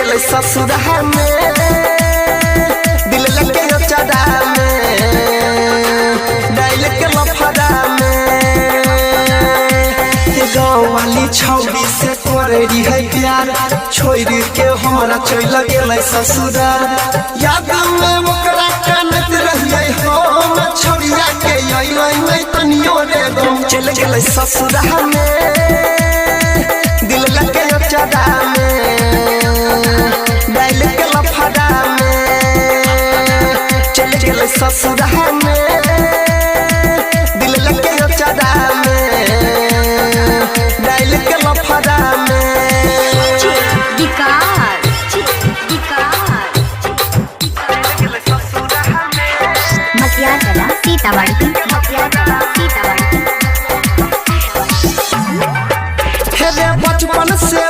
गेले ससुरा में दिल लगे चढ़ा में डाल के लफड़ा में गाँव वाली छौरी से करे है प्यार छोड़ के हमारा चल गेले ससुरा याद में ओकरा कानत रहिए हम छोड़िया के मैं तनियो रे गम चल गेले ससुरा में दिल लगे चढ़ा में डाल के लफड़ा में चल गेले ससुरा में दिल लगे चढ़ा में डाल के लफड़ा में बचपन से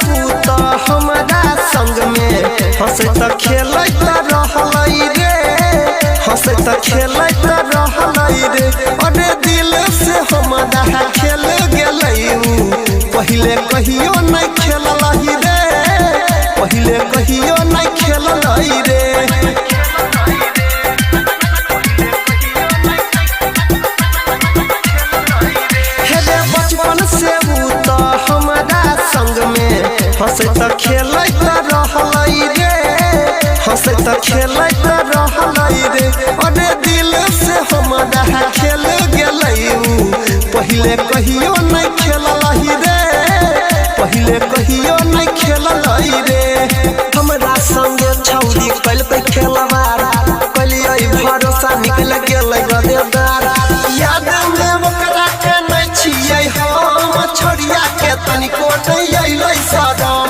तो हमारा संग में हंस त खेल रहल रे हंस त खेल रहल रे अरे दिल से हमारा खेल गेल पहले कहियो नहीं खेल रे पहले कहियो नहीं खेल रे बचपन से तो हमारा संग में हंस त खेल रहल रे हंस त खेल रहल रे अरे दिल से हमारा खेल गेल पहले कहियो नहीं खेल रे पहले कहियो नहीं खेल रे हमारा संग छौरी कल पे खेलवार कलिए भरोसा निकल गेल गदेदार याद में ओकरा के नहीं छिए हम छोड़िया के तनिको नहीं अइलै सदम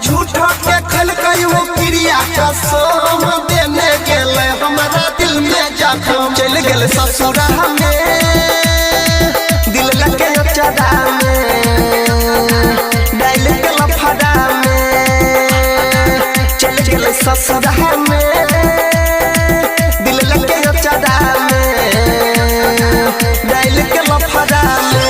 झूठो के खलकै वो क्रिया कसम देने गेले हमारा दिल में जखम चल गेले ससुरा में दिल लगे चढ़ा में डाल के लफड़ा में चल गेले ससुरा में दिल लगे चढ़ा में डाल के लफड़ा में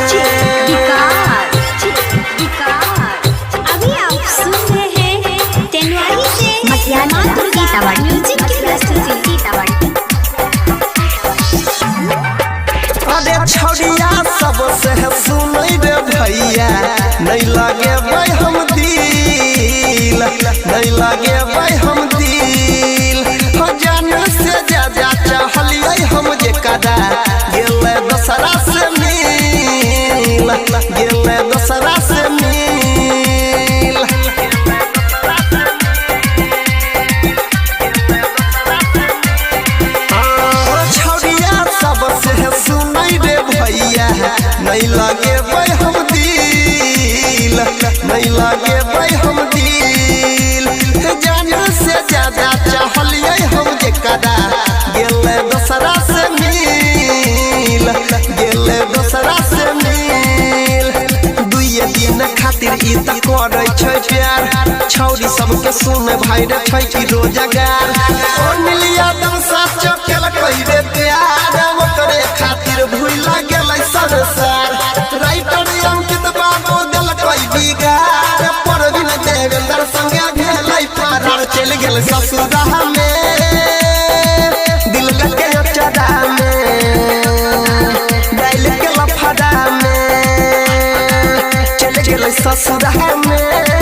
अरे छौड़िया सबसे सुनई रे भैया नहीं लगे भाई हम दिल नहीं लगे भाई हम दिल जान से ज्यादा चाहलिए हम जे कदा गेले दसरा से मिल गेले दसरा से मिल नहीं लगे भाई हम दिल नहीं लगे भाई हम दिल जान से ज्यादा चाहलिए हम जे कदा गेले दसरा से मिल गेले दसरा से मिल दुइये दिन खातिर ई त करे छै प्यार छौरी सबके सुन भाई रे छै कि रोजगार ओ नीलिया दम साथ चकेल कहि रे प्यार ओकरे खातिर भूल गेलै संसार राइटर अंकित बाबू दिल कोई बिगाड़ पर बिन देवेंद्र संगे भेलै फरार चल गेल ससुरा में दिल लगे चढ़ा में डाल के लफड़ा में चल गेल ससुरा में।